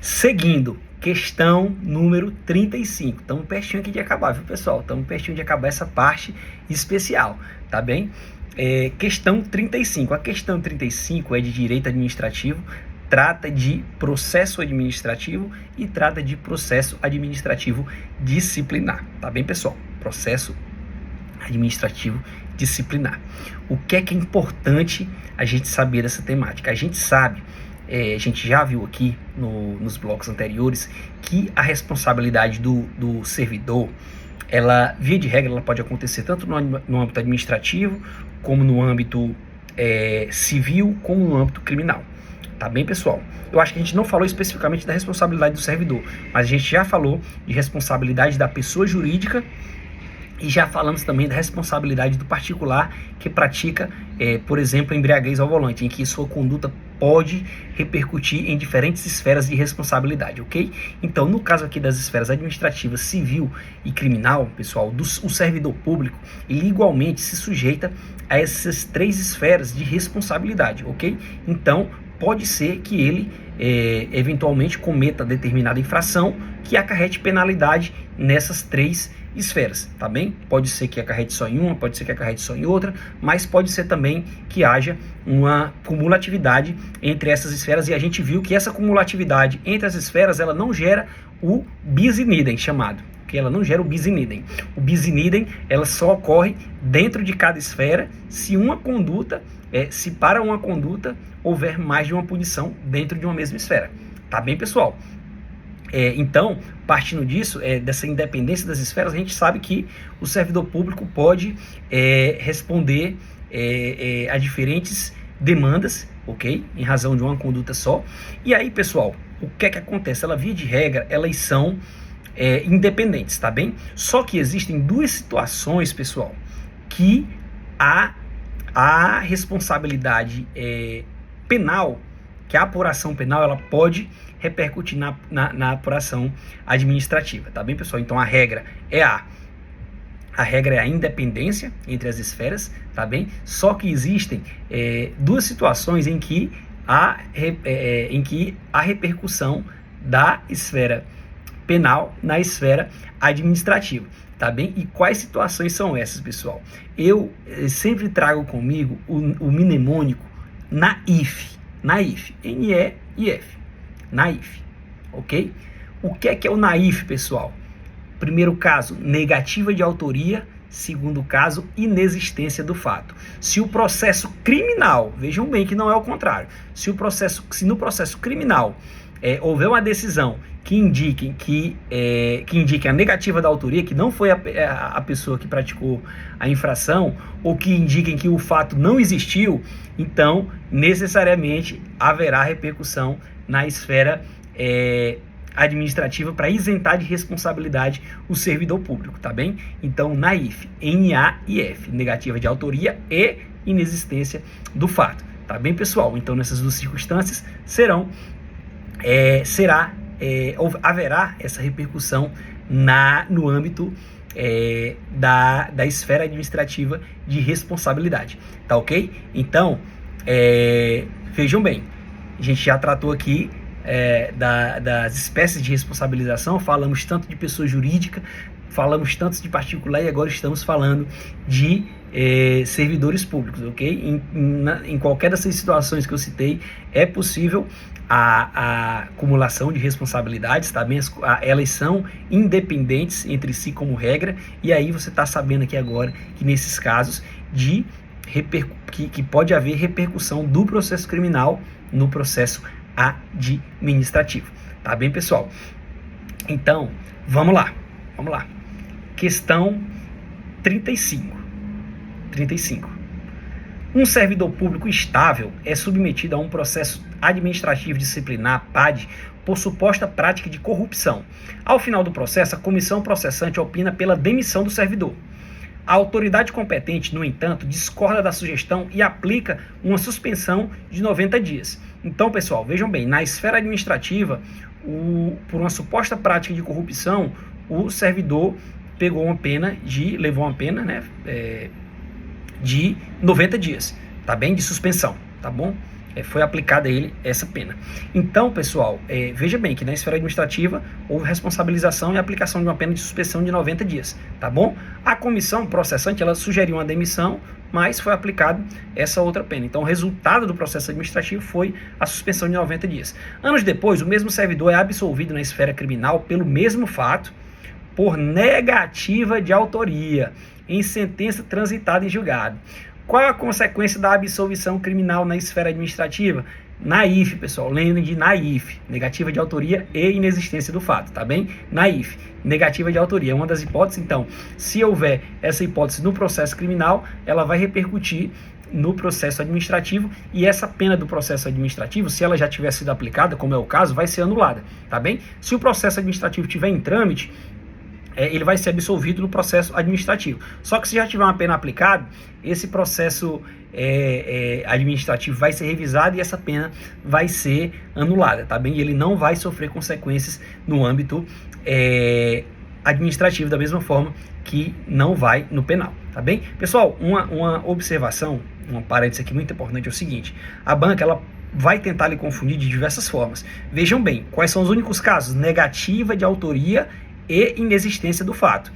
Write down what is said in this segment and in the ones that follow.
Seguindo, questão número 35. Estamos pertinho aqui de acabar, viu, pessoal? Estamos pertinho de acabar essa parte especial, tá bem? Questão 35. A questão 35 é de direito administrativo, trata de processo administrativo e trata de processo administrativo disciplinar, tá bem, pessoal? Processo administrativo disciplinar. O que é importante a gente saber dessa temática? A gente sabe, a gente já viu aqui nos blocos anteriores, que a responsabilidade do servidor, ela, via de regra, ela pode acontecer tanto no âmbito administrativo, como no âmbito civil, como no âmbito criminal. Tá bem, pessoal? Eu acho que a gente não falou especificamente da responsabilidade do servidor, mas a gente já falou de responsabilidade da pessoa jurídica e já falamos também da responsabilidade do particular que pratica, por exemplo, embriaguez ao volante, em que sua conduta pode repercutir em diferentes esferas de responsabilidade, ok? Então, no caso aqui das esferas administrativa, civil e criminal, pessoal, o servidor público, ele igualmente se sujeita a essas três esferas de responsabilidade, ok? Então, pode ser que ele eventualmente cometa determinada infração que acarrete penalidade nessas três esferas, tá bem? Pode ser que acarrete só em uma, pode ser que acarrete só em outra, mas pode ser também que haja uma cumulatividade entre essas esferas, e a gente viu que essa cumulatividade entre as esferas, ela não gera o bis in idem chamado, que ela não gera o bis in idem. O bis in idem, ela só ocorre dentro de cada esfera se uma conduta, se para uma conduta houver mais de uma punição dentro de uma mesma esfera, tá bem, pessoal? Então, partindo disso, dessa independência das esferas, a gente sabe que o servidor público pode responder a diferentes demandas, ok? Em razão de uma conduta só. E aí, pessoal, o que é que acontece? Ela, via de regra, elas são independentes, tá bem? Só que existem duas situações, pessoal, que a responsabilidade penal, que a apuração penal, ela pode repercutir na apuração administrativa, tá bem, pessoal? Então a regra é a independência entre as esferas, tá bem? Só que existem duas situações em que a repercussão da esfera penal na esfera administrativa, tá bem? E quais situações são essas, pessoal? Eu sempre trago comigo o mnemônico NAIF, N-E-I-F, NAIF, ok? O que é o NAIF, pessoal? Primeiro caso, negativa de autoria. Segundo caso, inexistência do fato. Se o processo criminal, vejam bem que não é o contrário, se no processo criminal houver uma decisão que indique a negativa da autoria, que não foi a pessoa que praticou a infração, ou que indiquem que o fato não existiu, então necessariamente haverá repercussão na esfera administrativa para isentar de responsabilidade o servidor público, tá bem? Então, NAIF, N-A-I-F, negativa de autoria e inexistência do fato, tá bem, pessoal? Então, nessas duas circunstâncias haverá essa repercussão no âmbito da esfera administrativa de responsabilidade, tá ok? Então, vejam bem, a gente já tratou aqui das espécies de responsabilização, falamos tanto de pessoa jurídica, falamos tanto de particular, e agora estamos falando de servidores públicos, ok? Em qualquer dessas situações que eu citei, é possível a acumulação de responsabilidades, tá bem? Elas são independentes entre si como regra, e aí você está sabendo aqui agora que nesses casos que pode haver repercussão do processo criminal no processo administrativo, tá bem, pessoal? Então, vamos lá. Questão 35. Um servidor público estável é submetido a um processo administrativo disciplinar, PAD, por suposta prática de corrupção. Ao final do processo, a comissão processante opina pela demissão do servidor. A autoridade competente, no entanto, discorda da sugestão e aplica uma suspensão de 90 dias. Então, pessoal, vejam bem, na esfera administrativa, por uma suposta prática de corrupção, o servidor levou uma pena, de 90 dias, tá bem? De suspensão, tá bom? foi aplicada a ele essa pena. Então, pessoal, veja bem que na esfera administrativa houve responsabilização e aplicação de uma pena de suspensão de 90 dias, tá bom? A comissão processante, ela sugeriu uma demissão, mas foi aplicada essa outra pena. Então, o resultado do processo administrativo foi a suspensão de 90 dias. Anos depois, o mesmo servidor é absolvido na esfera criminal pelo mesmo fato, por negativa de autoria, em sentença transitada em julgado. Qual a consequência da absolvição criminal na esfera administrativa? Naif, pessoal, lembrem de naif, negativa de autoria e inexistência do fato, tá bem? Naif, negativa de autoria, é uma das hipóteses. Então, se houver essa hipótese no processo criminal, ela vai repercutir no processo administrativo, e essa pena do processo administrativo, se ela já tiver sido aplicada, como é o caso, vai ser anulada, tá bem? Se o processo administrativo estiver em trâmite, ele vai ser absolvido no processo administrativo. Só que se já tiver uma pena aplicada, esse processo administrativo vai ser revisado e essa pena vai ser anulada, tá bem? Ele não vai sofrer consequências no âmbito administrativo, da mesma forma que não vai no penal, tá bem? Pessoal, uma observação, uma parêntese aqui muito importante é o seguinte: a banca, ela vai tentar lhe confundir de diversas formas. Vejam bem, quais são os únicos casos? Negativa de autoria e inexistência do fato.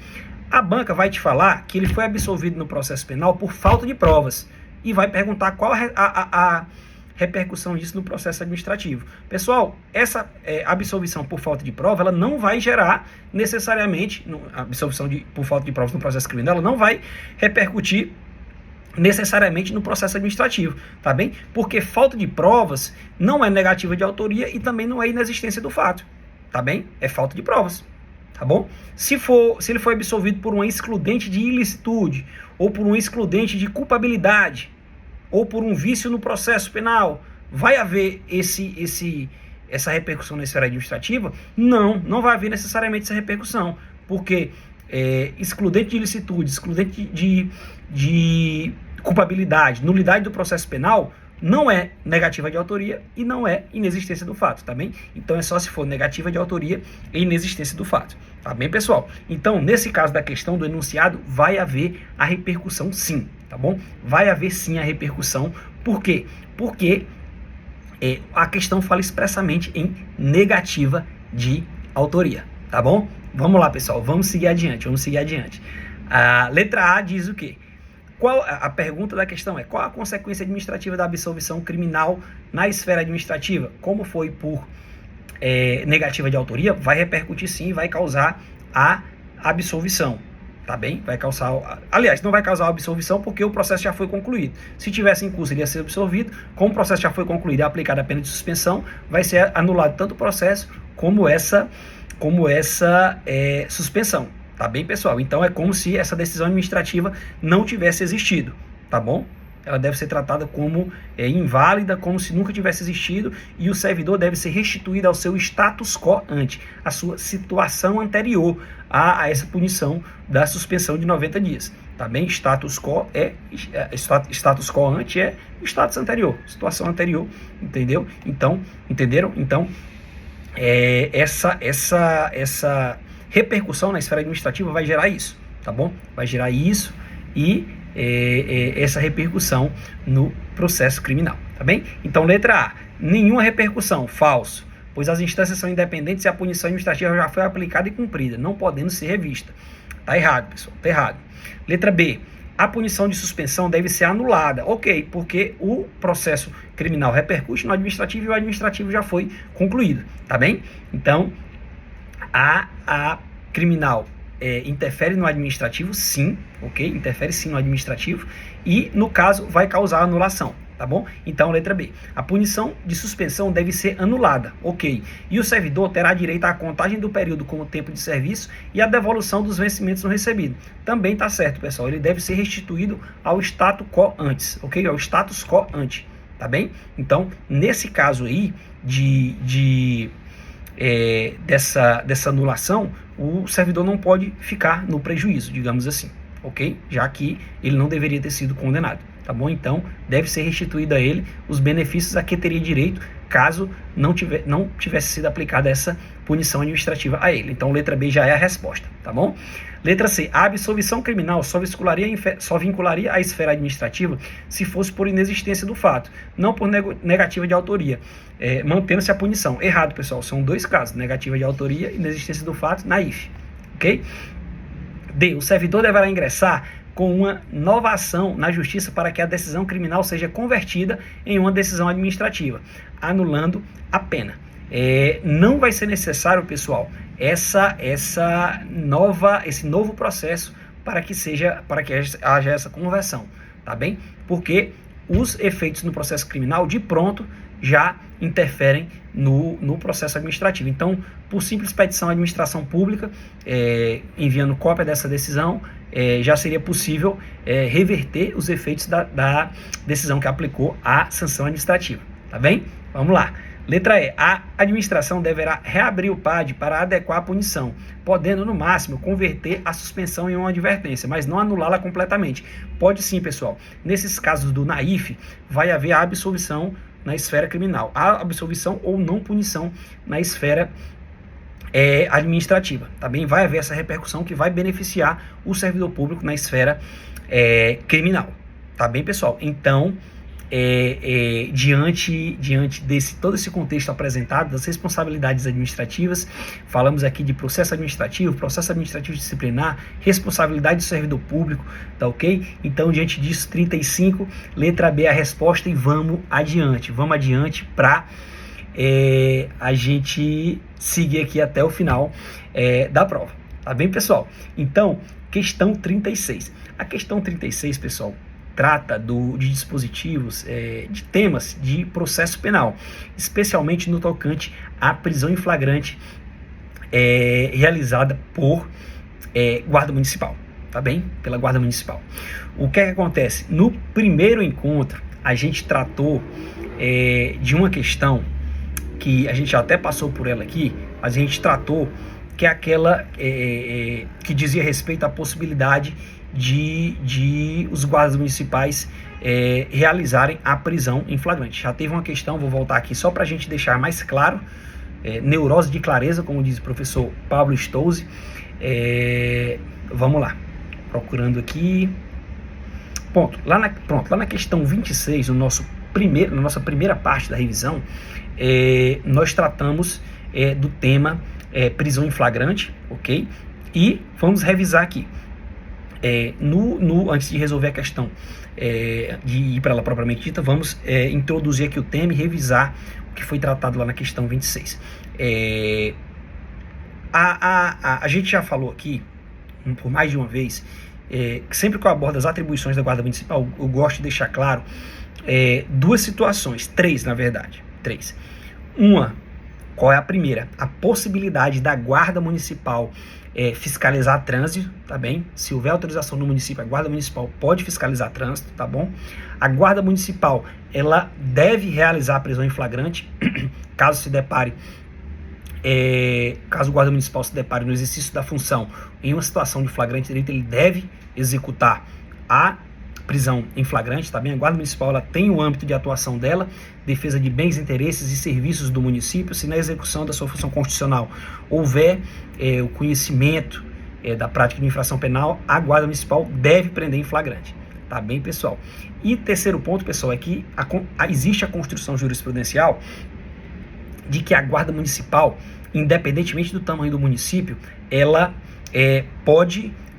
A banca vai te falar que ele foi absolvido no processo penal por falta de provas e vai perguntar qual a repercussão disso no processo administrativo. Pessoal, essa absolvição por falta de prova, ela não vai gerar necessariamente, a absolvição por falta de provas no processo criminal, ela não vai repercutir necessariamente no processo administrativo, tá bem? Porque falta de provas não é negativa de autoria e também não é inexistência do fato, tá bem? É falta de provas. Tá bom? Se ele foi absolvido por uma excludente de ilicitude, ou por um excludente de culpabilidade, ou por um vício no processo penal, vai haver essa repercussão na esfera administrativa? Não vai haver necessariamente essa repercussão, porque excludente de ilicitude, excludente de culpabilidade, nulidade do processo penal, não é negativa de autoria e não é inexistência do fato, tá bem? Então é só se for negativa de autoria e inexistência do fato, tá bem, pessoal? Então, nesse caso da questão do enunciado, vai haver a repercussão sim, tá bom? Vai haver sim a repercussão. Por quê? Porque a questão fala expressamente em negativa de autoria, tá bom? Vamos lá, pessoal, vamos seguir adiante. A letra A diz o quê? A pergunta da questão é: qual a consequência administrativa da absolvição criminal na esfera administrativa? Como foi por negativa de autoria, vai repercutir sim, vai causar a absolvição, tá bem? Vai causar, aliás, não vai causar a absolvição porque o processo já foi concluído. Se tivesse em curso, ele ia ser absolvido. Como o processo já foi concluído e aplicada a pena de suspensão, vai ser anulado tanto o processo como essa suspensão. Tá bem, pessoal? Então é como se essa decisão administrativa não tivesse existido, tá bom? Ela deve ser tratada como inválida, como se nunca tivesse existido, e o servidor deve ser restituído ao seu status quo ante, a sua situação anterior a essa punição da suspensão de 90 dias, tá bem? Status quo status quo ante é o status anterior, situação anterior, entendeu? Então, entenderam? Então, essa repercussão na esfera administrativa vai gerar isso, tá bom? Vai gerar isso e essa repercussão no processo criminal, tá bem? Então, letra A, nenhuma repercussão, falso, pois as instâncias são independentes e a punição administrativa já foi aplicada e cumprida, não podendo ser revista. Tá errado, pessoal, tá errado. Letra B, a punição de suspensão deve ser anulada, ok, porque o processo criminal repercute no administrativo e o administrativo já foi concluído, tá bem? Então, a criminal interfere no administrativo, sim, ok? Interfere sim no administrativo e, no caso, vai causar anulação, tá bom? Então, letra B. A punição de suspensão deve ser anulada, ok? E o servidor terá direito à contagem do período como tempo de serviço e à devolução dos vencimentos não recebidos. Também tá certo, pessoal. Ele deve ser restituído ao status quo antes, ok? Ao status quo ante, tá bem? Então, nesse caso aí dessa anulação, o servidor não pode ficar no prejuízo, digamos assim, ok? Já que ele não deveria ter sido condenado, tá bom? Então, deve ser restituído a ele os benefícios a que teria direito caso não tivesse sido aplicada essa punição administrativa a ele. Então, letra B já é a resposta, tá bom? Letra C, a absolvição criminal só vincularia à esfera administrativa se fosse por inexistência do fato, não por negativa de autoria, mantendo-se a punição. Errado, pessoal, são dois casos, negativa de autoria e inexistência do fato na IF, ok? D, o servidor deverá ingressar com uma nova ação na justiça para que a decisão criminal seja convertida em uma decisão administrativa, anulando a pena. Não vai ser necessário, pessoal, esse novo processo para que haja essa conversão, tá bem? Porque os efeitos no processo criminal, de pronto, já interferem no processo administrativo. Então, por simples petição à administração pública, enviando cópia dessa decisão, já seria possível reverter os efeitos da decisão que aplicou a sanção administrativa, tá bem? Vamos lá. Letra E, a administração deverá reabrir o PAD para adequar a punição, podendo, no máximo, converter a suspensão em uma advertência, mas não anulá-la completamente. Pode sim, pessoal. Nesses casos do NAIF, vai haver a absolvição na esfera criminal, a absolvição ou não punição na esfera administrativa, tá bem? Vai haver essa repercussão que vai beneficiar o servidor público na esfera criminal, tá bem, pessoal? Então, diante desse todo esse contexto apresentado das responsabilidades administrativas, falamos aqui de processo administrativo disciplinar, responsabilidade do servidor público, tá ok? Então, diante disso, 35, letra B é a resposta e vamos adiante para a gente seguir aqui até o final da prova, tá bem, pessoal? Então, questão 36. A questão 36, pessoal, trata de dispositivos, de temas de processo penal, especialmente no tocante à prisão em flagrante realizada por guarda municipal, tá bem? Pela guarda municipal. O que acontece? No primeiro encontro, a gente tratou de uma questão que a gente até passou por ela aqui, mas a gente tratou que é aquela que dizia respeito à possibilidade de os guardas municipais realizarem a prisão em flagrante. Já teve uma questão, vou voltar aqui só para a gente deixar mais claro, neurose de clareza, como diz o professor Pablo Stolze. Vamos lá, procurando aqui. Lá na questão 26, na nossa primeira parte da revisão, nós tratamos do tema prisão em flagrante, ok? E vamos revisar aqui. Antes de resolver a questão de ir para ela propriamente dita, vamos introduzir aqui o tema e revisar o que foi tratado lá na questão 26. A gente já falou aqui, por mais de uma vez, que sempre que eu abordo as atribuições da Guarda Municipal, eu gosto de deixar claro duas situações, três na verdade. Uma, qual é a primeira? A possibilidade da Guarda Municipal fiscalizar trânsito, tá bem? Se houver autorização no município, a Guarda Municipal pode fiscalizar trânsito, tá bom? A Guarda Municipal, ela deve realizar a prisão em flagrante, caso o Guarda Municipal se depare no exercício da função em uma situação de flagrante delito, ele deve executar a prisão em flagrante, tá bem? A Guarda Municipal, ela tem o âmbito de atuação dela, defesa de bens, interesses e serviços do município. Se na execução da sua função constitucional houver o conhecimento da prática de infração penal, a Guarda Municipal deve prender em flagrante, tá bem, pessoal? E terceiro ponto, pessoal, é que existe a construção jurisprudencial de que a Guarda Municipal, independentemente do tamanho do município, ela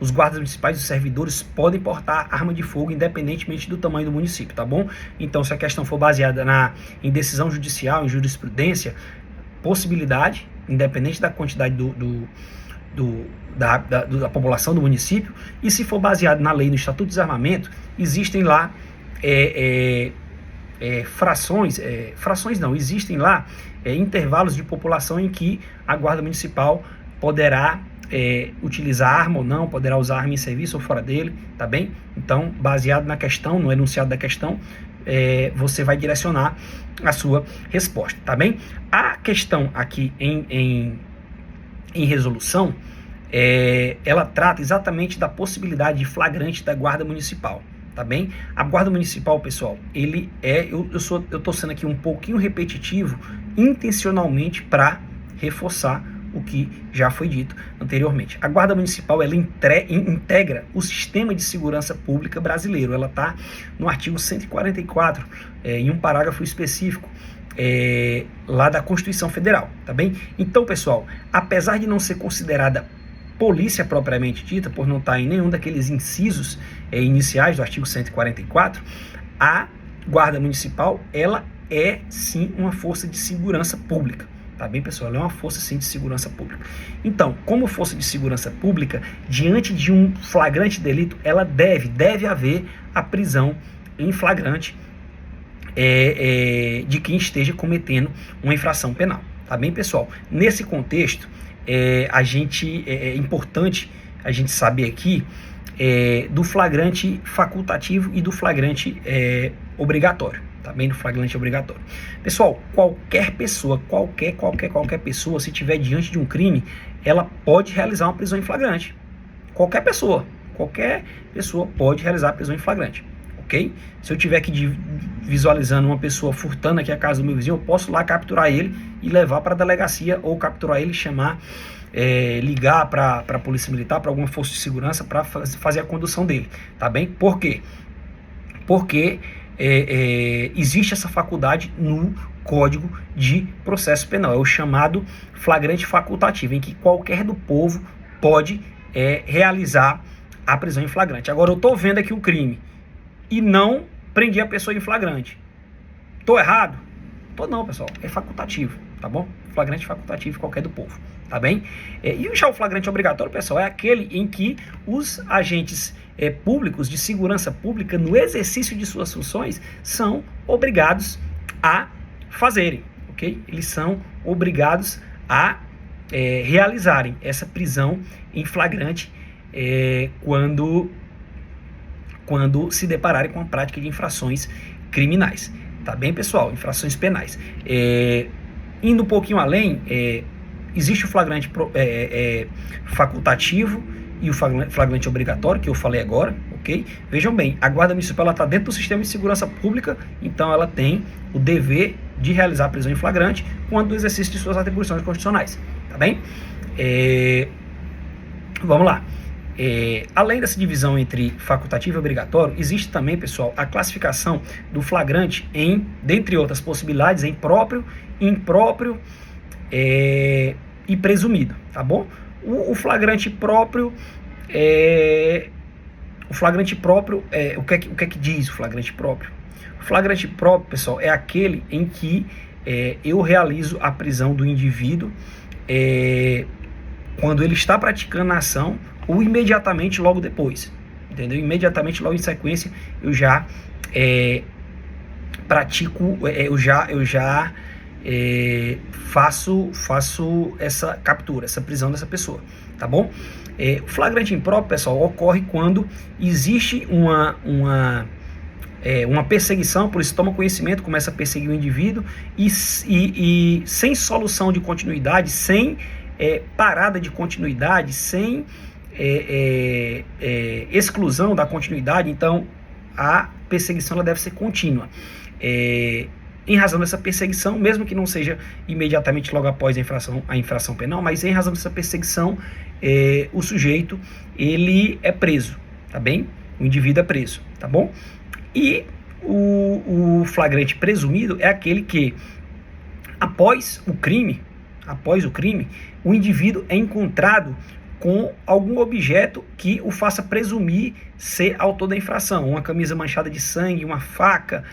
os guardas municipais e os servidores podem portar arma de fogo independentemente do tamanho do município, tá bom? Então, se a questão for baseada em decisão judicial, em jurisprudência, possibilidade, independente da quantidade da população do município, e se for baseado na lei, no Estatuto de Desarmamento, existem lá existem lá intervalos de população em que a Guarda Municipal poderá utilizar arma ou não, poderá usar arma em serviço ou fora dele, tá bem? Então, baseado na questão, no enunciado da questão, você vai direcionar a sua resposta, tá bem? A questão aqui em resolução, ela trata exatamente da possibilidade de flagrante da Guarda Municipal, tá bem? A Guarda Municipal, pessoal, ele eu tô sendo aqui um pouquinho repetitivo, intencionalmente para reforçar o que já foi dito anteriormente. A Guarda Municipal, ela integra o sistema de segurança pública brasileiro. Ela está no artigo 144, em um parágrafo específico, lá da Constituição Federal, tá bem? Então, pessoal, apesar de não ser considerada polícia propriamente dita, por não estar em nenhum daqueles incisos iniciais do artigo 144, a Guarda Municipal, ela é sim uma força de segurança pública. Tá bem, pessoal? Ela é uma força, sim, de segurança pública. Então, como força de segurança pública, diante de um flagrante delito, ela deve haver a prisão em flagrante de quem esteja cometendo uma infração penal. Tá bem, pessoal? Nesse contexto, é importante a gente saber aqui do flagrante facultativo e do flagrante obrigatório. Tá bem? Do flagrante obrigatório. Pessoal, qualquer pessoa, qualquer pessoa, se tiver diante de um crime, ela pode realizar uma prisão em flagrante. Qualquer pessoa pode realizar a prisão em flagrante, ok? Se eu tiver aqui visualizando uma pessoa furtando aqui a casa do meu vizinho, eu posso lá capturar ele e levar para a delegacia, ou capturar ele e chamar, ligar para a polícia militar, para alguma força de segurança, para fazer a condução dele, tá bem? Por quê? Porque existe essa faculdade no Código de Processo Penal, é o chamado flagrante facultativo, em que qualquer do povo pode realizar a prisão em flagrante. Agora, eu estou vendo aqui o crime e não prendi a pessoa em flagrante. Estou errado? Tô não, pessoal, é facultativo, tá bom? Flagrante facultativo, qualquer do povo, tá bem? E já o flagrante obrigatório, pessoal, é aquele em que os agentes públicos de segurança pública, no exercício de suas funções, são obrigados a fazerem, ok? Eles são obrigados a realizarem essa prisão em flagrante quando se depararem com a prática de infrações criminais. Tá bem, pessoal? Infrações penais. Indo um pouquinho além, existe o flagrante facultativo e o flagrante obrigatório, que eu falei agora, ok? Vejam bem, a Guarda Municipal está dentro do sistema de segurança pública, então ela tem o dever de realizar a prisão em flagrante quando o exercício de suas atribuições constitucionais, tá bem? Vamos lá. Além dessa divisão entre facultativo e obrigatório, existe também, pessoal, a classificação do flagrante dentre outras possibilidades, em próprio, impróprio e presumido, tá bom? O flagrante próprio, o que é que diz o flagrante próprio? O flagrante próprio, pessoal, é aquele em que eu realizo a prisão do indivíduo quando ele está praticando a ação ou imediatamente logo depois, entendeu? Imediatamente logo em sequência eu já pratico, eu já faço essa captura, essa prisão dessa pessoa, tá bom? O flagrante impróprio, pessoal, ocorre quando existe uma perseguição, por isso toma conhecimento, começa a perseguir o indivíduo e sem solução de continuidade, sem parada de continuidade, sem exclusão da continuidade. Então a perseguição ela deve ser contínua. Em razão dessa perseguição, mesmo que não seja imediatamente logo após a infração penal, mas em razão dessa perseguição, o sujeito ele é preso, tá bem? O indivíduo é preso, tá bom? E o flagrante presumido é aquele que, após o crime, o indivíduo é encontrado com algum objeto que o faça presumir ser autor da infração, uma camisa manchada de sangue, uma faca,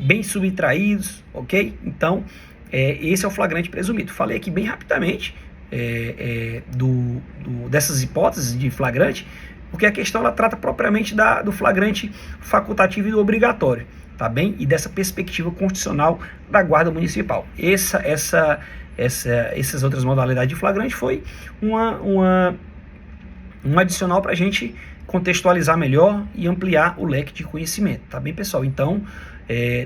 bem subtraídos, ok? Então, esse é o flagrante presumido. Falei aqui bem rapidamente dessas hipóteses de flagrante, porque a questão ela trata propriamente do flagrante facultativo e do obrigatório, tá bem? E dessa perspectiva constitucional da Guarda Municipal. Essas outras modalidades de flagrante foi um adicional para a gente contextualizar melhor e ampliar o leque de conhecimento, tá bem, pessoal? Então,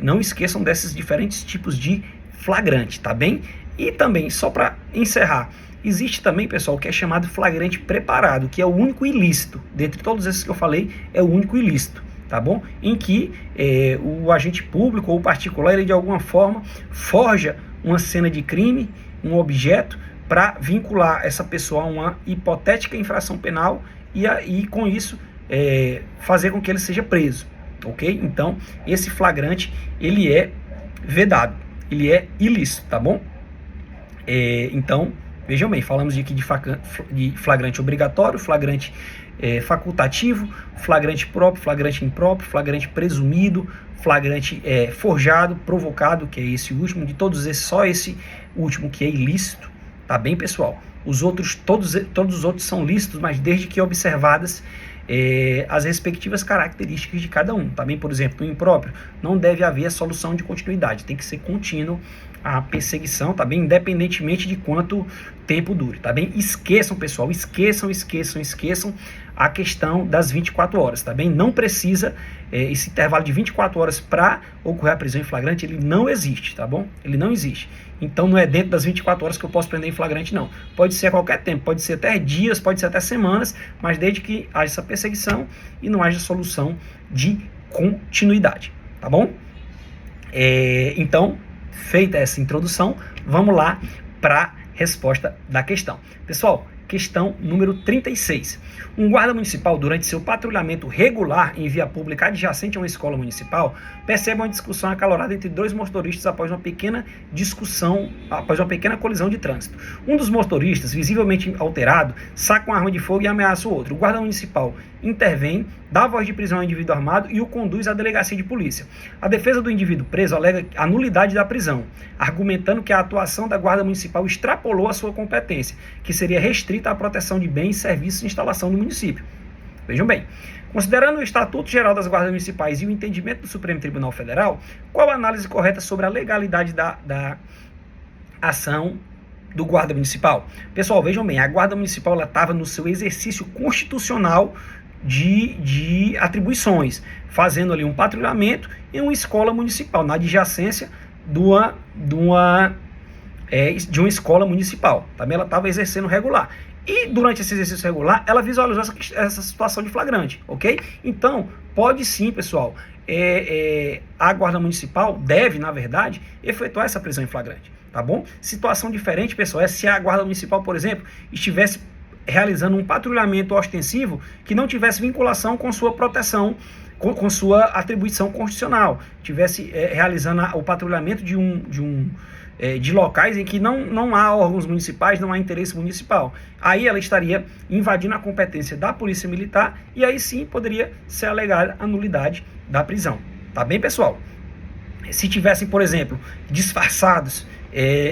não esqueçam desses diferentes tipos de flagrante, tá bem? E também, só para encerrar, existe também, pessoal, o que é chamado flagrante preparado, que é o único ilícito. Dentre todos esses que eu falei, é o único ilícito, tá bom? Em que o agente público ou particular, ele de alguma forma forja uma cena de crime, um objeto, para vincular essa pessoa a uma hipotética infração penal e com isso fazer com que ele seja preso, ok? Então, esse flagrante, ele é vedado, ele é ilícito, tá bom? Então, vejam bem, falamos aqui de flagrante obrigatório, flagrante facultativo, flagrante próprio, flagrante impróprio, flagrante presumido, flagrante forjado, provocado, que é esse último, de todos esses, só esse último que é ilícito, tá bem, pessoal? Os outros, todos os outros são lícitos, mas desde que observadas as respectivas características de cada um, tá bem? Por exemplo, no impróprio, não deve haver a solução de continuidade, tem que ser contínuo a perseguição, tá bem? Independentemente de quanto tempo dure, tá bem? Esqueçam, pessoal, esqueçam a questão das 24 horas, tá bem? Não precisa, esse intervalo de 24 horas para ocorrer a prisão em flagrante, ele não existe, tá bom? Ele não existe. Então não é dentro das 24 horas que eu posso prender em flagrante, não. Pode ser a qualquer tempo, pode ser até dias, pode ser até semanas, mas desde que haja essa perseguição e não haja solução de continuidade, tá bom? Então, feita essa introdução, vamos lá para a resposta da questão. Pessoal, questão número 36. Um guarda municipal, durante seu patrulhamento regular em via pública adjacente a uma escola municipal, percebe uma discussão acalorada entre dois motoristas após uma pequena colisão de trânsito. Um dos motoristas, visivelmente alterado, saca uma arma de fogo e ameaça o outro. O guarda municipal intervém, dá voz de prisão ao indivíduo armado e o conduz à delegacia de polícia. A defesa do indivíduo preso alega a nulidade da prisão, argumentando que a atuação da guarda municipal extrapolou a sua competência, que seria restrita à proteção de bens, serviços e instalação do município. Vejam bem, considerando o Estatuto Geral das Guardas Municipais e o entendimento do Supremo Tribunal Federal, qual a análise correta sobre a legalidade da ação do guarda municipal? Pessoal, vejam bem, a guarda municipal estava no seu exercício constitucional de atribuições, fazendo ali um patrulhamento em uma escola municipal, na adjacência de uma escola municipal. Também ela estava exercendo regular. E durante esse exercício regular, ela visualizou essa situação de flagrante, ok? Então, pode sim, pessoal, a guarda municipal deve, na verdade, efetuar essa prisão em flagrante, tá bom? Situação diferente, pessoal, é se a guarda municipal, por exemplo, estivesse realizando um patrulhamento ostensivo que não tivesse vinculação com sua proteção, com sua atribuição constitucional, tivesse realizando o patrulhamento de locais em que não há órgãos municipais, não há interesse municipal. Aí ela estaria invadindo a competência da Polícia Militar e aí sim poderia ser alegada a nulidade da prisão. Tá bem, pessoal? Se tivessem, por exemplo, disfarçados,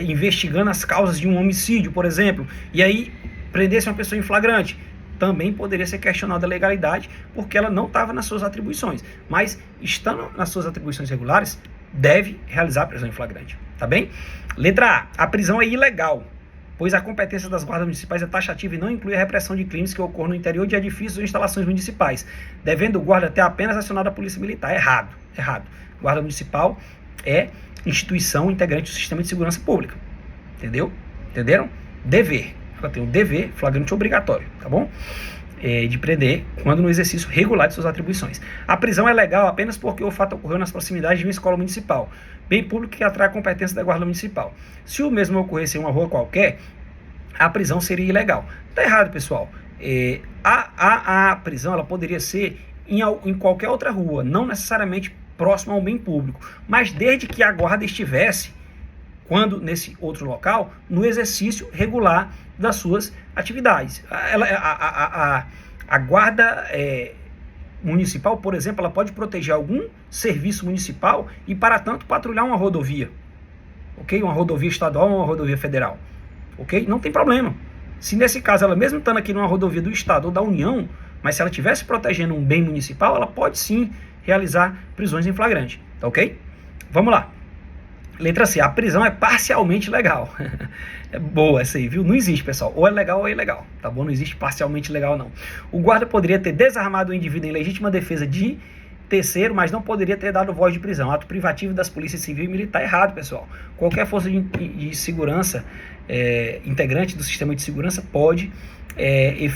investigando as causas de um homicídio, por exemplo, e aí prendesse uma pessoa em flagrante, também poderia ser questionada a legalidade, porque ela não estava nas suas atribuições. Mas, estando nas suas atribuições regulares, deve realizar a prisão em flagrante. Tá bem? Letra A. A prisão é ilegal, pois a competência das guardas municipais é taxativa e não inclui a repressão de crimes que ocorram no interior de edifícios ou instalações municipais, devendo o guarda ter apenas acionado a Polícia Militar. Errado. Guarda municipal é instituição integrante do sistema de segurança pública. Entendeu? Entenderam? Dever. Ela tem um dever flagrante obrigatório, tá bom? De prender quando no exercício regular de suas atribuições. A prisão é legal apenas porque o fato ocorreu nas proximidades de uma escola municipal, bem público que atrai a competência da guarda municipal. Se o mesmo ocorresse em uma rua qualquer, a prisão seria ilegal. Tá errado, pessoal. A prisão ela poderia ser em qualquer outra rua, não necessariamente próximo ao bem público, mas desde que a guarda estivesse, quando nesse outro local, no exercício regular das suas atividades. A guarda municipal, por exemplo, ela pode proteger algum serviço municipal e, para tanto, patrulhar uma rodovia, ok? Uma rodovia estadual ou uma rodovia federal, ok? Não tem problema. Se nesse caso, ela mesmo estando aqui numa rodovia do Estado ou da União, mas se ela estivesse protegendo um bem municipal, ela pode sim realizar prisões em flagrante, tá ok? Vamos lá. Letra C, a prisão é parcialmente legal. É boa essa aí, viu? Não existe, pessoal. Ou é legal ou é ilegal, tá bom? Não existe parcialmente legal, não. O guarda poderia ter desarmado o indivíduo em legítima defesa de terceiro, mas não poderia ter dado voz de prisão. Ato privativo das polícias civil e militar. Errado, pessoal. Qualquer força de segurança integrante do sistema de segurança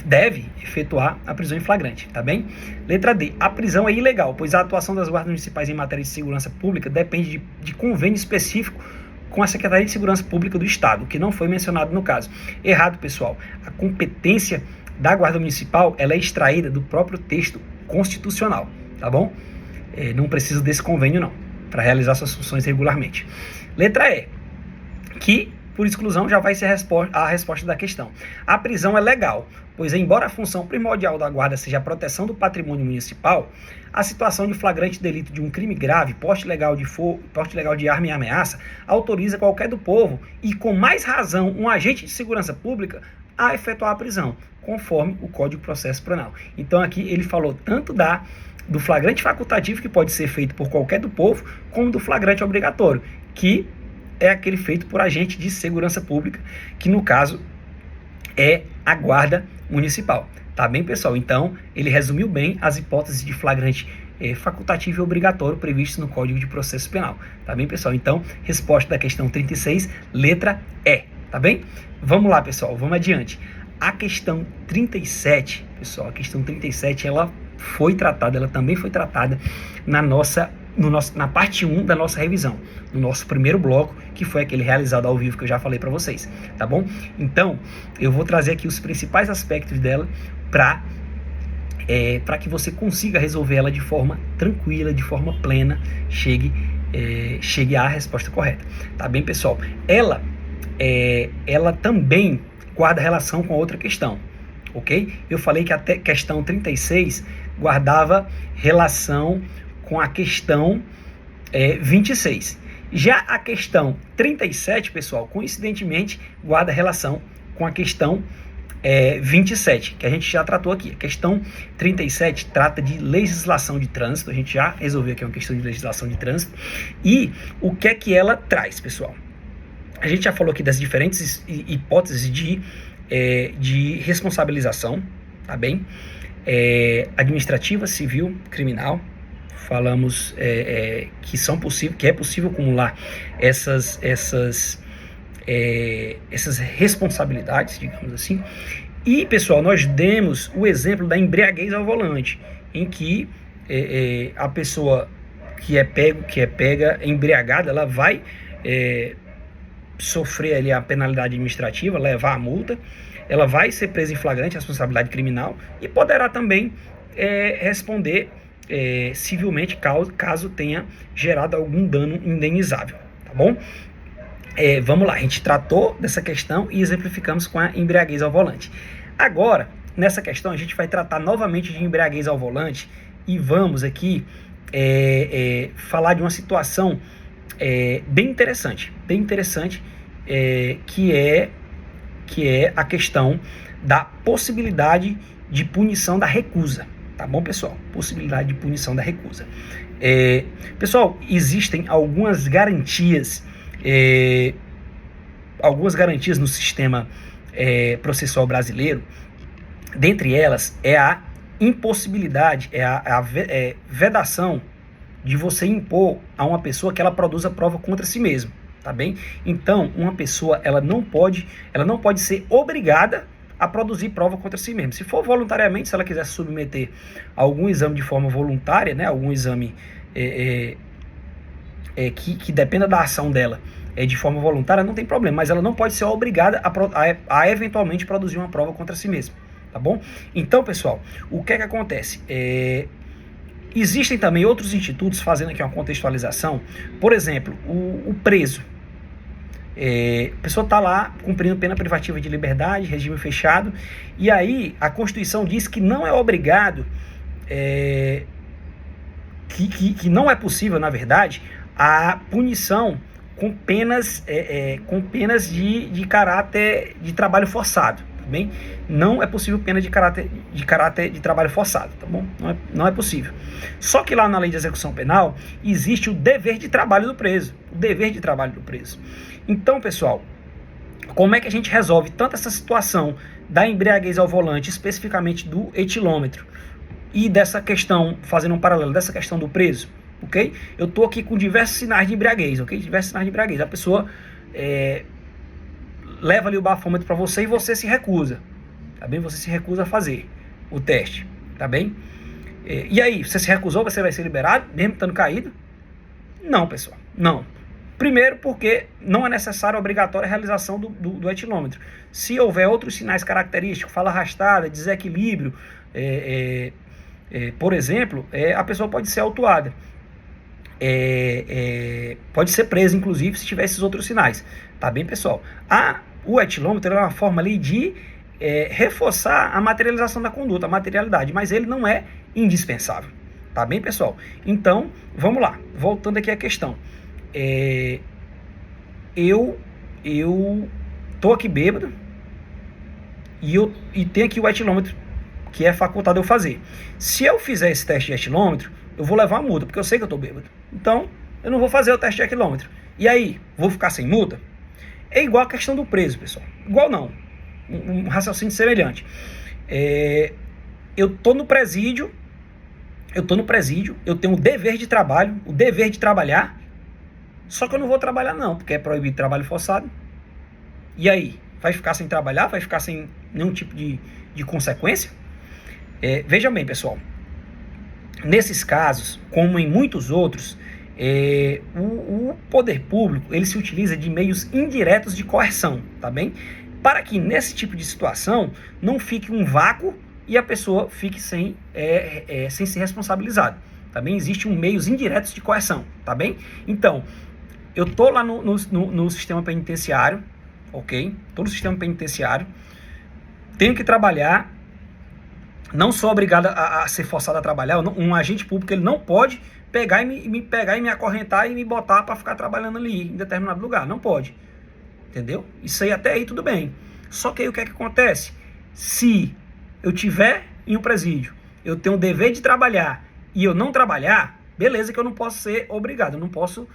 deve efetuar a prisão em flagrante, tá bem? Letra D, a prisão é ilegal, pois a atuação das guardas municipais em matéria de segurança pública depende de convênio específico com a Secretaria de Segurança Pública do Estado, que não foi mencionado no caso. Errado, pessoal. A competência da Guarda Municipal, ela é extraída do próprio texto constitucional, tá bom? Não precisa desse convênio, não, para realizar suas funções regularmente. Letra E, que por exclusão já vai ser a resposta da questão. A prisão é legal, pois embora a função primordial da guarda seja a proteção do patrimônio municipal, a situação de flagrante delito de um crime grave, porte legal de arma e ameaça, autoriza qualquer do povo, e com mais razão um agente de segurança pública, a efetuar a prisão, conforme o Código de Processo Penal. Então aqui ele falou tanto do flagrante facultativo, que pode ser feito por qualquer do povo, como do flagrante obrigatório, que é aquele feito por agente de segurança pública, que no caso é a guarda municipal. Tá bem, pessoal? Então, ele resumiu bem as hipóteses de flagrante facultativo e obrigatório previstos no Código de Processo Penal. Tá bem, pessoal? Então, resposta da questão 36, letra E. Tá bem? Vamos lá, pessoal. Vamos adiante. A questão 37, pessoal, a questão 37, ela também foi tratada na parte 1 da nossa revisão, no nosso primeiro bloco, que foi aquele realizado ao vivo que eu já falei para vocês, tá bom? Então, eu vou trazer aqui os principais aspectos dela para que você consiga resolver ela de forma tranquila, de forma plena, chegue à resposta correta, tá bem, pessoal? Ela também guarda relação com a outra questão, ok? Eu falei que a questão 36 guardava relação com a questão 26. Já a questão 37, pessoal, coincidentemente, guarda relação com a questão 27, que a gente já tratou aqui. A questão 37 trata de legislação de trânsito, a gente já resolveu aqui uma questão de legislação de trânsito. E o que é que ela traz, pessoal? A gente já falou aqui das diferentes hipóteses de responsabilização, tá bem? Administrativa, civil, criminal. Falamos que é possível acumular essas responsabilidades, digamos assim. E, pessoal, nós demos o exemplo da embriaguez ao volante, em que a pessoa que é pega embriagada, ela vai sofrer ali a penalidade administrativa, levar a multa, ela vai ser presa em flagrante, responsabilidade criminal, e poderá também responder civilmente caso tenha gerado algum dano indenizável, tá bom? Vamos lá, a gente tratou dessa questão e exemplificamos com a embriaguez ao volante. Agora, nessa questão, a gente vai tratar novamente de embriaguez ao volante e vamos aqui falar de uma situação bem interessante, que é a questão da possibilidade de punição da recusa. Tá bom, pessoal? Possibilidade de punição da recusa. Pessoal, existem algumas garantias no sistema processual brasileiro. Dentre elas é a impossibilidade, a vedação de você impor a uma pessoa que ela produza prova contra si mesma, tá bem? Então, uma pessoa ela não pode ser obrigada a produzir prova contra si mesma. Se for voluntariamente, se ela quiser se submeter a algum exame de forma voluntária, né, algum exame que dependa da ação dela de forma voluntária, não tem problema, mas ela não pode ser obrigada a eventualmente produzir uma prova contra si mesma, tá bom? Então, pessoal, o que é que acontece? Existem também outros institutos fazendo aqui uma contextualização. Por exemplo, o preso. A pessoa está lá cumprindo pena privativa de liberdade, regime fechado, e aí a Constituição diz que não é obrigado, que não é possível, na verdade, a punição com penas de caráter de trabalho forçado, tá bem? Não é possível pena de caráter de trabalho forçado, tá bom? Não é possível. Só que lá na Lei de Execução Penal existe o dever de trabalho do preso, Então, pessoal, como é que a gente resolve tanto essa situação da embriaguez ao volante, especificamente do etilômetro, e dessa questão, fazendo um paralelo, dessa questão do preso, ok? Eu estou aqui com diversos sinais de embriaguez, ok? Diversos sinais de embriaguez. A pessoa leva ali o bafômetro para você e você se recusa, tá bem? Você se recusa a fazer o teste, tá bem? E aí, você se recusou, você vai ser liberado, mesmo estando caído? Não, pessoal, não. Primeiro porque não é necessária, obrigatória a realização do etilômetro. Se houver outros sinais característicos, fala arrastada, desequilíbrio, por exemplo, a pessoa pode ser autuada. Pode ser presa, inclusive, se tiver esses outros sinais. Tá bem, pessoal? O etilômetro é uma forma ali de reforçar a materialização da conduta, a materialidade, mas ele não é indispensável. Tá bem, pessoal? Então, vamos lá. Voltando aqui à questão. Eu tô aqui bêbado e tem aqui o etilômetro que é facultado eu fazer. Se eu fizer esse teste de etilômetro, eu vou levar uma multa, porque eu sei que eu tô bêbado. Então, eu não vou fazer o teste de etilômetro. E aí, vou ficar sem multa? É igual a questão do preso, pessoal. Igual não. Um raciocínio semelhante. Eu tô no presídio, eu tenho o dever de trabalho, o dever de trabalhar, só que eu não vou trabalhar não, porque é proibido trabalho forçado. E aí? Vai ficar sem trabalhar? Vai ficar sem nenhum tipo de consequência? Veja bem, pessoal. Nesses casos, como em muitos outros, o poder público ele se utiliza de meios indiretos de coerção, tá bem? Para que nesse tipo de situação não fique um vácuo e a pessoa fique sem ser responsabilizada, tá bem? Existem meios indiretos de coerção, tá bem? Então, eu tô lá no sistema penitenciário, ok? Tô no sistema penitenciário, tenho que trabalhar, não sou obrigado a ser forçado a trabalhar. Um agente público ele não pode pegar e me acorrentar e me botar para ficar trabalhando ali em determinado lugar, não pode, entendeu? Isso até aí tudo bem. Só que aí o que é que acontece? Se eu tiver em um presídio, eu tenho o dever de trabalhar e eu não trabalhar, beleza que eu não posso ser obrigado, eu não posso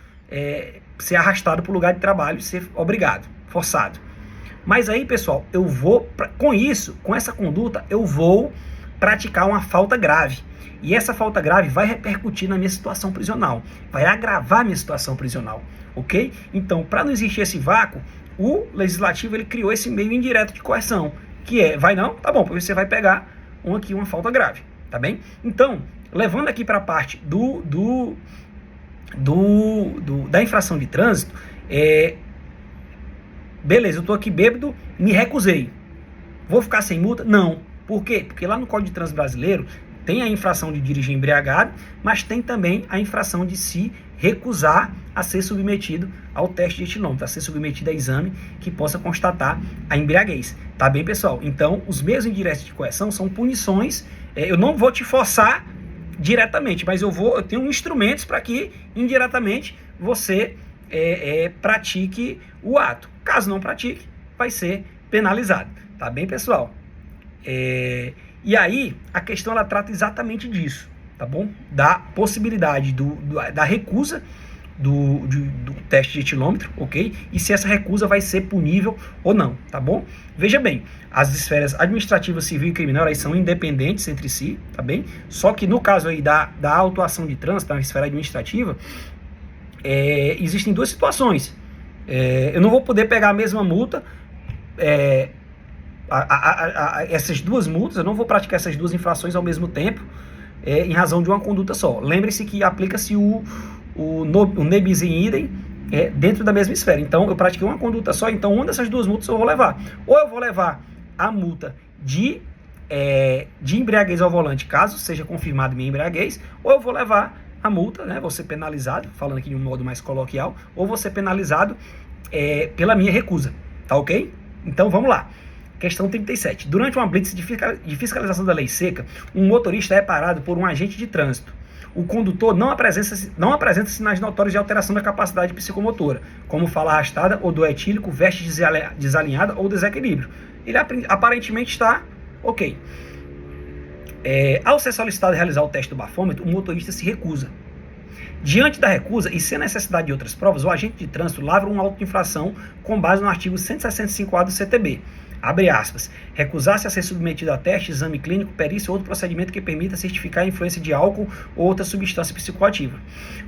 ser arrastado para o lugar de trabalho e ser obrigado, forçado. Mas aí, pessoal, eu vou, com essa conduta, eu vou praticar uma falta grave. E essa falta grave vai repercutir na minha situação prisional, vai agravar minha situação prisional, ok? Então, para não existir esse vácuo, o legislativo ele criou esse meio indireto de coerção, que vai não? Tá bom, porque você vai pegar uma falta grave, tá bem? Então, levando aqui para a parte da infração de trânsito, beleza, eu tô aqui bêbado, me recusei. Vou ficar sem multa? Não. Por quê? Porque lá no Código de Trânsito Brasileiro tem a infração de dirigir embriagado, mas tem também a infração de se recusar a ser submetido ao teste de etilômetro, a ser submetido a exame que possa constatar a embriaguez. Tá bem, pessoal? Então, os meios indiretos de coerção são punições. Eu não vou te forçar diretamente, mas eu tenho instrumentos para que indiretamente você pratique o ato. Caso não pratique, vai ser penalizado. Tá bem, pessoal? E aí, a questão ela trata exatamente disso, tá bom? Da possibilidade da recusa do teste de etilômetro, ok? E se essa recusa vai ser punível ou não, tá bom? Veja bem, as esferas administrativa, civil e criminal, elas são independentes entre si, tá bem? Só que no caso aí da autuação de trânsito, na esfera administrativa, existem duas situações. Eu não vou poder pegar a mesma multa, essas duas multas, eu não vou praticar essas duas infrações ao mesmo tempo, em razão de uma conduta só. Lembre-se que aplica-se o nebis in idem dentro da mesma esfera. Então, eu pratiquei uma conduta só, então uma dessas duas multas eu vou levar. Ou eu vou levar a multa de embriaguez ao volante, caso seja confirmado minha embriaguez, ou eu vou levar a multa, né, vou ser penalizado, falando aqui de um modo mais coloquial, ou vou ser penalizado pela minha recusa, tá ok? Então, vamos lá. Questão 37. Durante uma blitz de fiscalização da lei seca, um motorista é parado por um agente de trânsito. O condutor não apresenta sinais notórios de alteração da capacidade psicomotora, como fala arrastada ou do etílico, veste desalinhada ou desequilíbrio. Ele aparentemente está ok. Ao ser solicitado realizar o teste do bafômetro, o motorista se recusa. Diante da recusa e sem necessidade de outras provas, o agente de trânsito lavra uma auto-infração com base no artigo 165A do CTB. abre aspas, recusar-se a ser submetido a teste, exame clínico, perícia ou outro procedimento que permita certificar a influência de álcool ou outra substância psicoativa.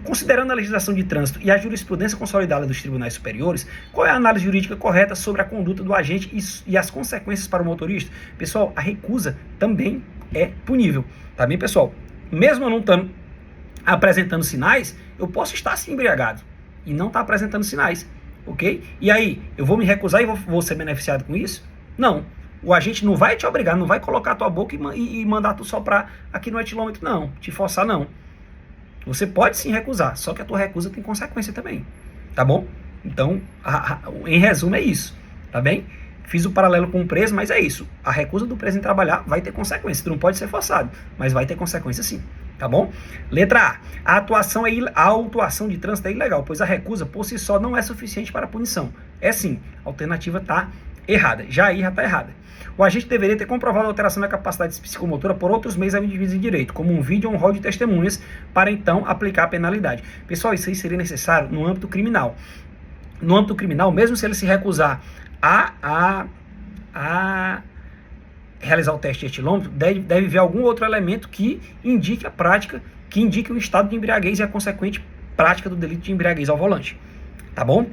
Considerando a legislação de trânsito e a jurisprudência consolidada dos tribunais superiores, qual é a análise jurídica correta sobre a conduta do agente e as consequências para o motorista? Pessoal, a recusa também é punível, tá bem, pessoal? Mesmo eu não estando apresentando sinais, eu posso estar sim embriagado e não estar apresentando sinais, ok? E aí, eu vou me recusar e vou ser beneficiado com isso? Não. O agente não vai te obrigar, não vai colocar a tua boca e mandar tu soprar aqui no etilômetro, não. Te forçar, não. Você pode sim recusar, só que a tua recusa tem consequência também, tá bom? Então, em resumo, é isso, tá bem? Fiz o paralelo com o preso, mas é isso. A recusa do preso em trabalhar vai ter consequência. Tu não pode ser forçado, mas vai ter consequência sim, tá bom? Letra A. A autuação de trânsito é ilegal, pois a recusa por si só não é suficiente para a punição. É sim. A alternativa está errada. Já aí já está errada. O agente deveria ter comprovado a alteração da capacidade psicomotora por outros meios admitidos em direito, como um vídeo ou um rol de testemunhas, para então aplicar a penalidade. Pessoal, isso aí seria necessário no âmbito criminal. No âmbito criminal, mesmo se ele se recusar a realizar o teste de etilômetro, deve ver algum outro elemento que indique a prática, que indique o estado de embriaguez e a consequente prática do delito de embriaguez ao volante. Tá bom?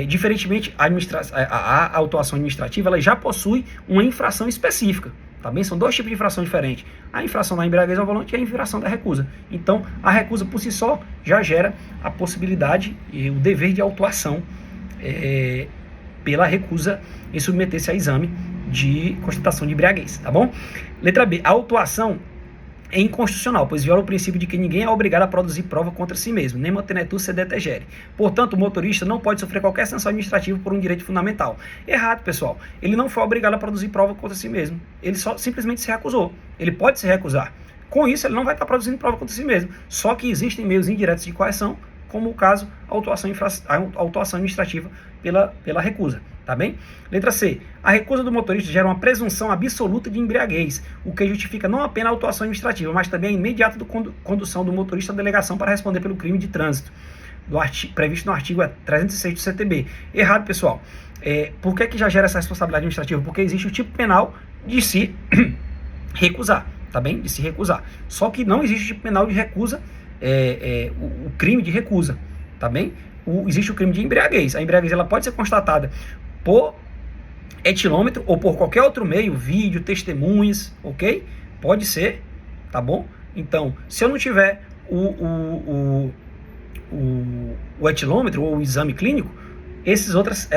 Diferentemente, a autuação administrativa ela já possui uma infração específica. Tá bem? São dois tipos de infração diferentes. A infração da embriaguez ao volante e a infração da recusa. Então, a recusa por si só já gera a possibilidade e o dever de autuação pela recusa em submeter-se a exame de constatação de embriaguez, tá bom? Letra B. A autuação é inconstitucional, pois viola o princípio de que ninguém é obrigado a produzir prova contra si mesmo, nem mantenetur sed tegere. Portanto, o motorista não pode sofrer qualquer sanção administrativa por um direito fundamental. Errado, pessoal. Ele não foi obrigado a produzir prova contra si mesmo. Ele só simplesmente se recusou. Ele pode se recusar. Com isso, ele não vai estar produzindo prova contra si mesmo. Só que existem meios indiretos de coerção, como o caso, a autuação administrativa pela recusa, tá bem? Letra C. A recusa do motorista gera uma presunção absoluta de embriaguez, o que justifica não apenas a autuação administrativa, mas também a imediata condução do motorista à delegação para responder pelo crime de trânsito, previsto no artigo 306 do CTB. Errado, pessoal. Por que já gera essa responsabilidade administrativa? Porque existe o tipo penal de se recusar, tá bem? De se recusar. Só que não existe o tipo penal de recusa, o crime de recusa, tá bem? Existe o crime de embriaguez. A embriaguez ela pode ser constatada por etilômetro ou por qualquer outro meio, vídeo, testemunhas, ok? Pode ser, tá bom? Então, se eu não tiver o etilômetro ou o exame clínico, essas outras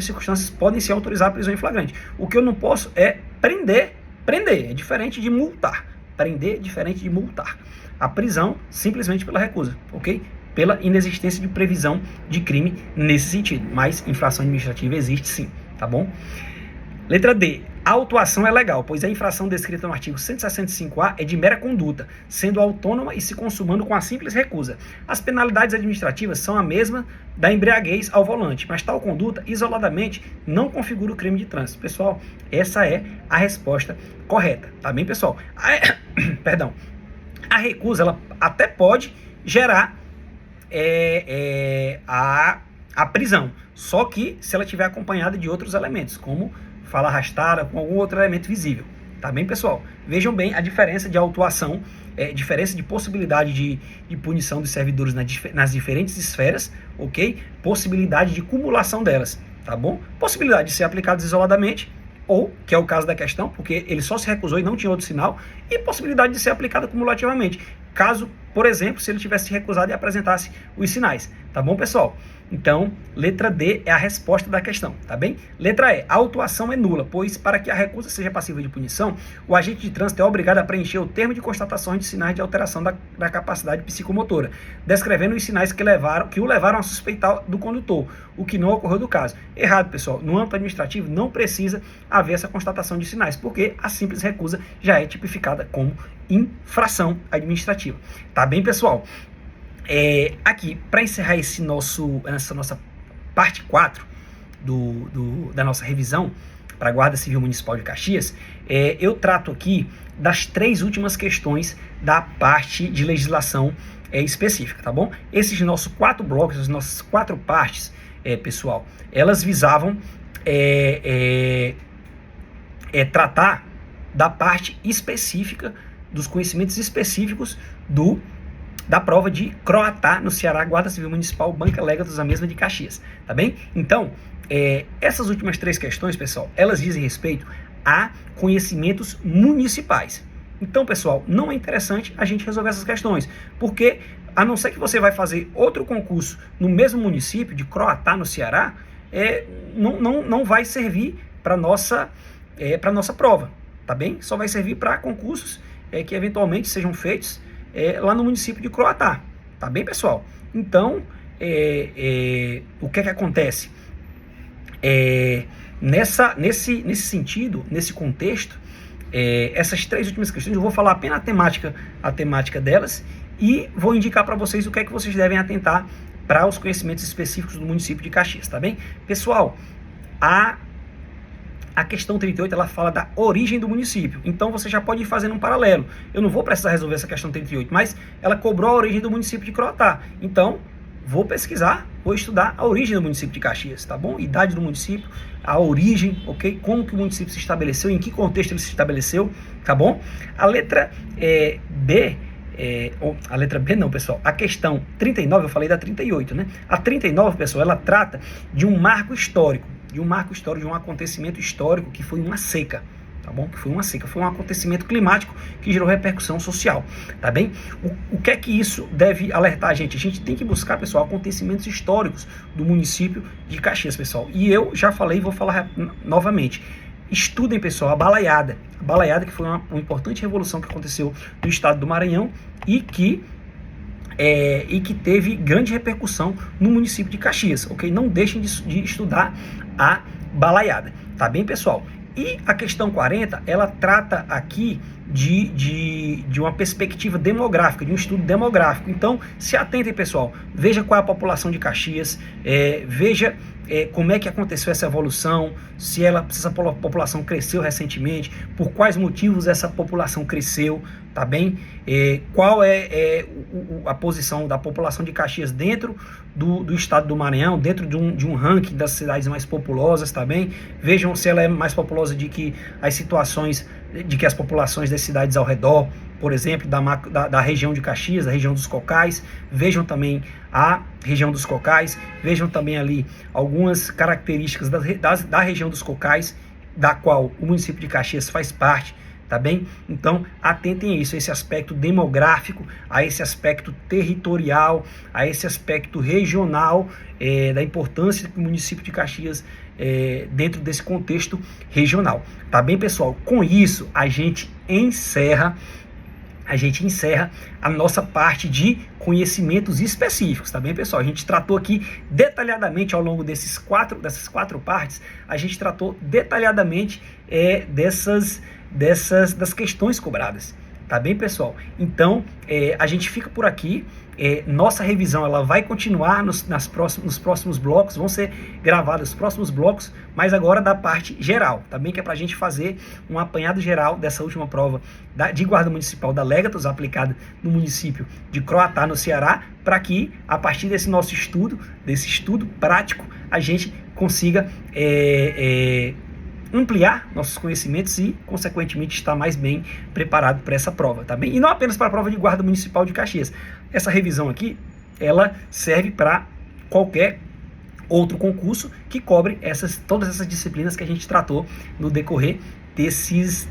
circunstâncias podem se autorizar a prisão em flagrante. O que eu não posso é prender. Prender é diferente de multar. Prender é diferente de multar. A prisão simplesmente pela recusa, ok? Pela inexistência de previsão de crime nesse sentido. Mas infração administrativa existe sim, tá bom? Letra D. A autuação é legal, pois a infração descrita no artigo 165A é de mera conduta, sendo autônoma e se consumando com a simples recusa. As penalidades administrativas são a mesma da embriaguez ao volante, mas tal conduta, isoladamente, não configura o crime de trânsito. Pessoal, essa é a resposta correta, tá bem, pessoal? Perdão. A recusa, ela até pode gerar a prisão, só que se ela estiver acompanhada de outros elementos, como fala arrastada, com algum outro elemento visível. Tá bem, pessoal? Vejam bem a diferença de autuação, diferença de possibilidade de punição dos servidores nas diferentes esferas, ok? Possibilidade de cumulação delas, tá bom? Possibilidade de ser aplicadas isoladamente, ou, que é o caso da questão, porque ele só se recusou e não tinha outro sinal, e possibilidade de ser aplicada cumulativamente, caso, por exemplo, se ele tivesse recusado e apresentasse os sinais, tá bom, pessoal? Então, letra D é a resposta da questão, tá bem? Letra E, a autuação é nula, pois para que a recusa seja passível de punição, o agente de trânsito é obrigado a preencher o termo de constatações de sinais de alteração da capacidade psicomotora, descrevendo os sinais que o levaram a suspeitar do condutor, o que não ocorreu do caso. Errado, pessoal, no âmbito administrativo não precisa haver essa constatação de sinais, porque a simples recusa já é tipificada como infração administrativa. Tá bem, pessoal? Aqui, para encerrar essa nossa parte 4 da nossa revisão para a Guarda Civil Municipal de Caxias, eu trato aqui das 3 últimas questões da parte de legislação específica, tá bom? Esses nossos 4 blocos, as nossas 4 partes, pessoal, elas visavam tratar da parte específica, dos conhecimentos específicos da prova de Croatá no Ceará, Guarda Civil Municipal, Banca Legatus, a mesma de Caxias, tá bem? Então, essas últimas 3 questões, pessoal, elas dizem respeito a conhecimentos municipais. Então, pessoal, não é interessante a gente resolver essas questões, porque a não ser que você vai fazer outro concurso no mesmo município de Croatá, no Ceará, não vai servir para nossa prova, tá bem? Só vai servir para concursos que eventualmente sejam feitos lá no município de Croatá, tá bem, pessoal? Então, o que acontece? Nesse sentido, nesse contexto, essas 3 últimas questões, eu vou falar apenas a temática delas e vou indicar para vocês o que é que vocês devem atentar para os conhecimentos específicos do município de Caxias, tá bem? Pessoal, a questão 38, ela fala da origem do município, então você já pode ir fazendo um paralelo. Eu não vou precisar resolver essa questão 38, mas ela cobrou a origem do município de Croatá, então vou pesquisar, vou estudar a origem do município de Caxias, tá bom? Idade do município, a origem, ok? Como que o município se estabeleceu, em que contexto ele se estabeleceu, tá bom? A letra B, a letra B não, pessoal, a questão 39, eu falei da 38, né? A 39, pessoal, ela trata de um marco histórico, de um acontecimento histórico que foi uma seca, tá bom? Que foi uma seca, foi um acontecimento climático que gerou repercussão social, tá bem? O que é que isso deve alertar a gente? A gente tem que buscar, pessoal, acontecimentos históricos do município de Caxias, pessoal. E eu já falei e vou falar novamente. Estudem, pessoal, a balaiada que foi uma importante revolução que aconteceu no estado do Maranhão e que teve grande repercussão no município de Caxias, ok? Não deixem de estudar a balaiada, tá bem, pessoal? E a questão 40, ela trata aqui de uma perspectiva demográfica, de um estudo demográfico. Então, se atentem, pessoal, veja qual é a população de Caxias, veja como é que aconteceu essa evolução, se essa população cresceu recentemente, por quais motivos essa população cresceu, tá bem? Qual é a posição da população de Caxias dentro do estado do Maranhão, dentro de um ranking das cidades mais populosas, tá bem? Vejam se ela é mais populosa de que as populações das cidades ao redor, por exemplo, da região de Caxias, da região dos Cocais. Vejam também a região dos Cocais, vejam também ali algumas características da região dos Cocais, da qual o município de Caxias faz parte, tá bem? Então, atentem a isso, a esse aspecto demográfico, a esse aspecto territorial, a esse aspecto regional, da importância do município de Caxias dentro desse contexto regional, tá bem, pessoal? Com isso, a gente encerra a nossa parte de conhecimentos específicos, tá bem, pessoal? A gente tratou aqui detalhadamente ao longo dessas quatro partes, a gente tratou detalhadamente das questões cobradas, tá bem, pessoal? Então, a gente fica por aqui. Nossa revisão ela vai continuar nos próximos blocos, vão ser gravados os próximos blocos, mas agora da parte geral, tá bem? Que é para a gente fazer um apanhado geral dessa última prova de guarda municipal da Legatus, aplicada no município de Croatá, no Ceará, para que, a partir desse nosso estudo, desse estudo prático, a gente consiga ampliar nossos conhecimentos e, consequentemente, estar mais bem preparado para essa prova, tá bem? E não apenas para a prova de guarda municipal de Caxias. Essa revisão aqui, ela serve para qualquer outro concurso que cobre todas essas disciplinas que a gente tratou no decorrer desses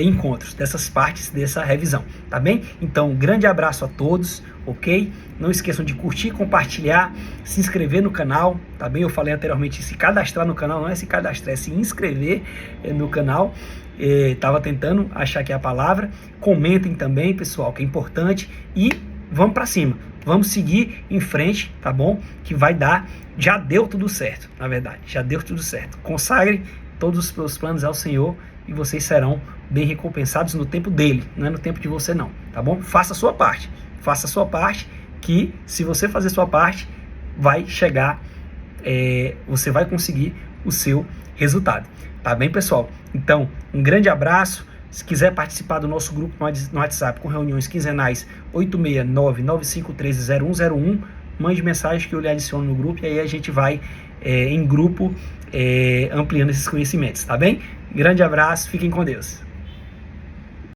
encontros, dessas partes dessa revisão, tá bem? Então, um grande abraço a todos, ok? Não esqueçam de curtir, compartilhar, se inscrever no canal, tá bem? Eu falei anteriormente, se cadastrar no canal, não é se cadastrar, é se inscrever no canal. Estava tentando achar aqui a palavra. Comentem também, pessoal, que é importante, e vamos para cima, vamos seguir em frente, tá bom? Que vai dar, já deu tudo certo, na verdade, já deu tudo certo. Consagrem todos os seus planos ao Senhor e vocês serão bem recompensados no tempo dele, não é no tempo de você não, tá bom? Faça a sua parte, que se você fazer a sua parte, vai chegar, você vai conseguir o seu resultado, tá bem, pessoal? Então, um grande abraço. Se quiser participar do nosso grupo no WhatsApp com reuniões quinzenais, 869-9513-0101, mande mensagem que eu lhe adiciono no grupo, e aí a gente vai em grupo ampliando esses conhecimentos, tá bem? Grande abraço, fiquem com Deus.